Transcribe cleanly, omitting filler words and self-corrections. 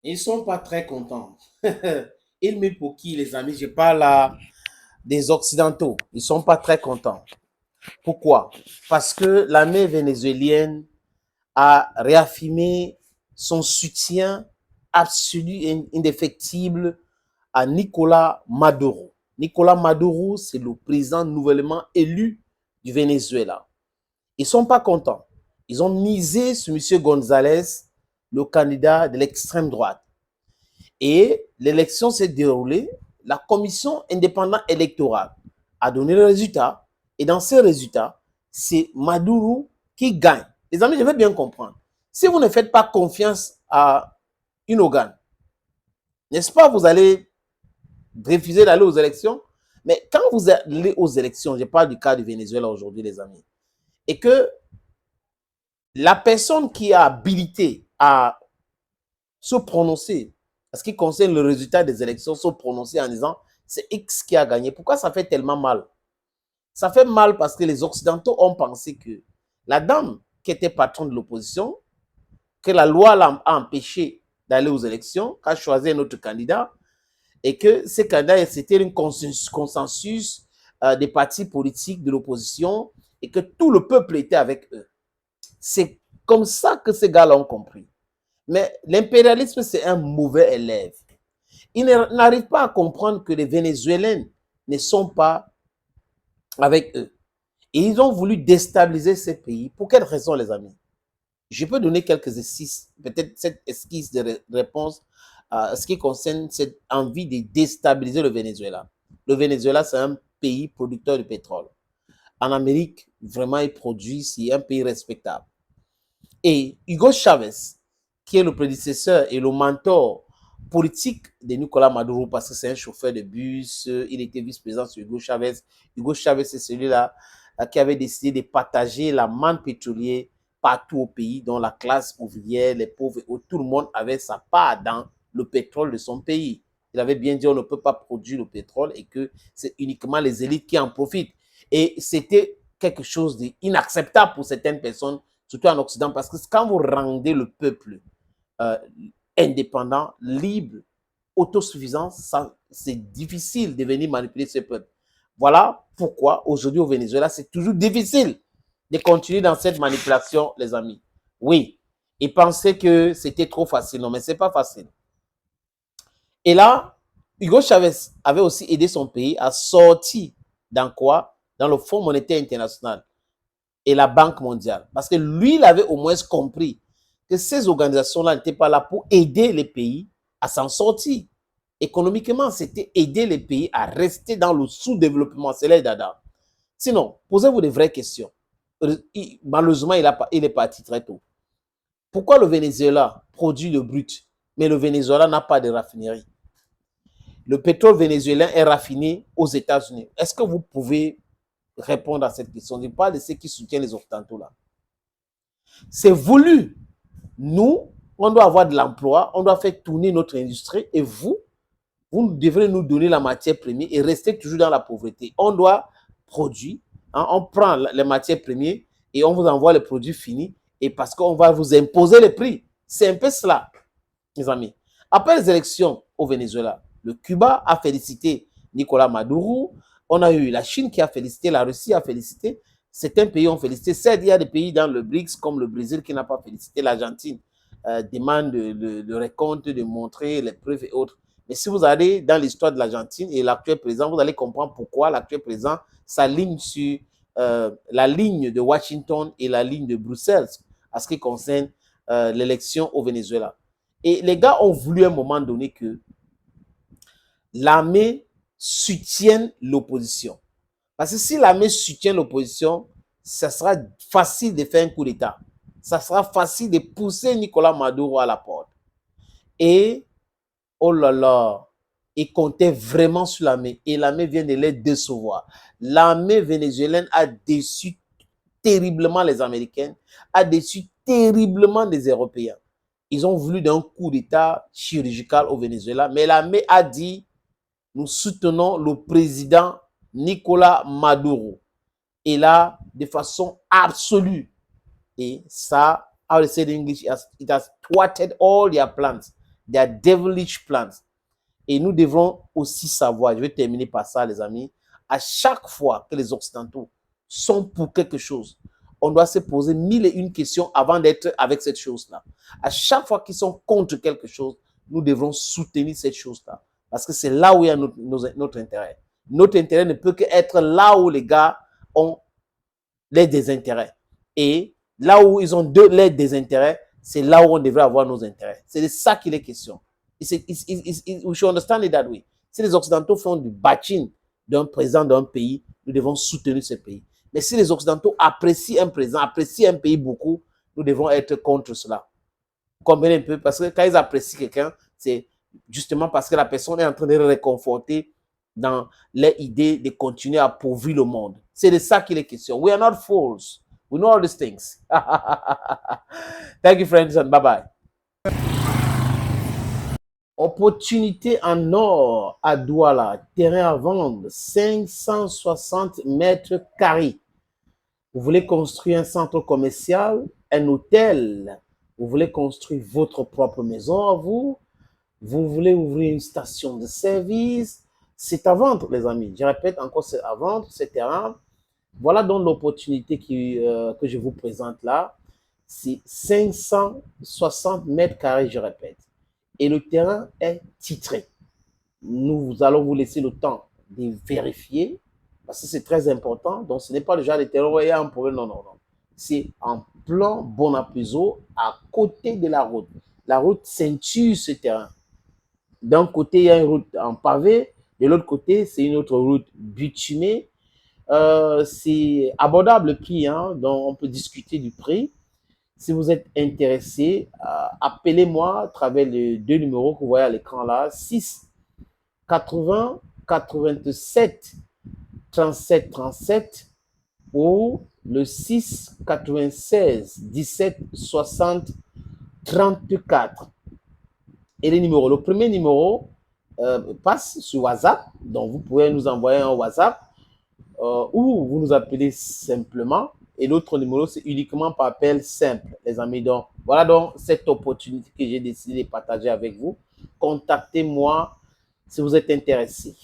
Ils ne sont pas très contents. Ils me pour qui, les amis? Je parle là des Occidentaux. Ils ne sont pas très contents. Pourquoi? Parce que l'armée vénézuélienne a réaffirmé son soutien absolu et indéfectible à Nicolas Maduro. Nicolas Maduro, c'est le président nouvellement élu du Venezuela. Ils ne sont pas contents. Ils ont misé sur M. González, le candidat de l'extrême droite. Et l'élection s'est déroulée. La commission indépendante électorale a donné le résultat. Et dans ces résultats, c'est Maduro qui gagne. Les amis, je veux bien comprendre. Si vous ne faites pas confiance à une organe, n'est-ce pas, vous allez refuser d'aller aux élections? Mais quand vous allez aux élections, je parle du cas du Venezuela aujourd'hui, les amis, et que la personne qui a habilité à se prononcer, en ce qui concerne le résultat des élections, se prononcer en disant c'est X qui a gagné. Pourquoi ça fait tellement mal? Ça fait mal parce que les Occidentaux ont pensé que la dame qui était patronne de l'opposition, que la loi l'a empêché d'aller aux élections, qu'a choisi un autre candidat, et que ces candidats, c'était un consensus des partis politiques de l'opposition et que tout le peuple était avec eux. C'est comme ça que ces gars l'ont compris. Mais l'impérialisme, c'est un mauvais élève. Ils n'arrivent pas à comprendre que les Vénézuéliens ne sont pas avec eux. Et ils ont voulu déstabiliser ces pays. Pour quelles raisons, les amis? Je peux donner quelques esquisses, peut-être cette esquisse de réponse à ce qui concerne cette envie de déstabiliser le Venezuela. Le Venezuela, c'est un pays producteur de pétrole. En Amérique, vraiment, il produit, c'est un pays respectable. Et Hugo Chavez, qui est le prédécesseur et le mentor politique de Nicolas Maduro, parce que c'est un chauffeur de bus, il était vice-président sur Hugo Chavez. Hugo Chavez, c'est celui-là qui avait décidé de partager la manne pétrolière partout au pays, dont la classe ouvrière, les pauvres, tout le monde avait sa part dans le pétrole de son pays. Il avait bien dit on ne peut pas produire le pétrole et que c'est uniquement les élites qui en profitent. Et c'était quelque chose d'inacceptable pour certaines personnes, surtout en Occident, parce que quand vous rendez le peuple euh, indépendant, libre, autosuffisant, c'est difficile de venir manipuler ce peuple. Voilà pourquoi aujourd'hui au Venezuela, c'est toujours difficile de continuer dans cette manipulation, les amis. Oui, ils pensaient que c'était trop facile, non, mais c'est pas facile. Et là, Hugo Chavez avait aussi aidé son pays à sortir dans quoi? Dans le Fonds monétaire international et la Banque mondiale. Parce que lui, il avait au moins compris que ces organisations-là n'étaient pas là pour aider les pays à s'en sortir. Économiquement, c'était aider les pays à rester dans le sous-développement. C'est les dada. Sinon, posez-vous des vraies questions. Malheureusement, il est parti très tôt. Pourquoi le Venezuela produit le brut, mais le Venezuela n'a pas de raffinerie? Le pétrole vénézuélien est raffiné aux États-Unis. Est-ce que vous pouvez répondre à cette question? Je parle de ceux qui soutiennent les Occidentaux là. C'est voulu. Nous, on doit avoir de l'emploi, on doit faire tourner notre industrie et vous devrez nous donner la matière première et rester toujours dans la pauvreté. On doit produire, hein, on prend les matières premières et on vous envoie les produits finis et parce qu'on va vous imposer les prix. C'est un peu cela, mes amis. Après les élections au Venezuela, le Cuba a félicité Nicolas Maduro. On a eu la Chine qui a félicité, la Russie a félicité. Certains pays ont félicité. Certes, il y a des pays dans le BRICS comme le Brésil qui n'a pas félicité. L'Argentine demande le récompte, de montrer les preuves et autres. Mais si vous allez dans l'histoire de l'Argentine et l'actuel président, vous allez comprendre pourquoi l'actuel président s'aligne sur la ligne de Washington et la ligne de Bruxelles à ce qui concerne l'élection au Venezuela. Et les gars ont voulu à un moment donné que l'armée soutienne l'opposition. Parce que si l'armée soutient l'opposition, ça sera facile de faire un coup d'État. Ça sera facile de pousser Nicolas Maduro à la porte. Et, oh là là, ils comptaient vraiment sur l'armée. Et l'armée vient de les décevoir. L'armée vénézuélienne a déçu terriblement les Américains, a déçu terriblement les Européens. Ils ont voulu d'un coup d'État chirurgical au Venezuela, mais l'armée a dit, nous soutenons le président Nicolas Maduro. Et là, de façon absolue. Et ça, how to say in English, it has thwarted all their plans. They are devilish plans. Et nous devrons aussi savoir, je vais terminer par ça, les amis, à chaque fois que les Occidentaux sont pour quelque chose, on doit se poser mille et une questions avant d'être avec cette chose-là. À chaque fois qu'ils sont contre quelque chose, nous devrons soutenir cette chose-là. Parce que c'est là où il y a notre intérêt. Notre intérêt ne peut qu'être là où les gars ont les désintérêts. Et là où ils ont les désintérêts, c'est là où on devrait avoir nos intérêts. C'est de ça qu'il est question. We should understand it that way. Si les Occidentaux font du bashing d'un président d'un pays, nous devons soutenir ce pays. Mais si les Occidentaux apprécient un président, apprécient un pays beaucoup, nous devons être contre cela. Vous comprenez un peu? Parce que quand ils apprécient quelqu'un, c'est justement parce que la personne est en train de le réconforter dans les idées de continuer à pourvir le monde. C'est de ça qu'il est question. We are not fools. We know all these things. Thank you, friends, and bye-bye. Opportunité en or à Douala, terrain à vendre, 560 mètres carrés. Vous voulez construire un centre commercial, un hôtel, vous voulez construire votre propre maison à vous, vous voulez ouvrir une station de service, c'est à vendre, les amis. Je répète encore, c'est à vendre, ce terrain. Voilà donc l'opportunité que je vous présente là. C'est 560 mètres carrés, je répète. Et le terrain est titré. Nous allons vous laisser le temps de vérifier, parce que c'est très important. Donc, ce n'est pas le genre de terrain où il y a un problème. Non, non, non. C'est en plan Bonappuiseau, à côté de la route. La route ceinture ce terrain. D'un côté, il y a une route en pavé. De l'autre côté, c'est une autre route bitumée. C'est abordable le prix, hein, donc on peut discuter du prix. Si vous êtes intéressé, appelez-moi à travers les deux numéros que vous voyez à l'écran là, 6 80 87 37 37 ou le 6 96 17 60 34. Et les numéros, le premier numéro passe sur WhatsApp, donc vous pouvez nous envoyer un WhatsApp ou vous nous appelez simplement. Et l'autre numéro, c'est uniquement par appel simple, les amis. Donc, voilà donc cette opportunité que j'ai décidé de partager avec vous. Contactez-moi si vous êtes intéressé.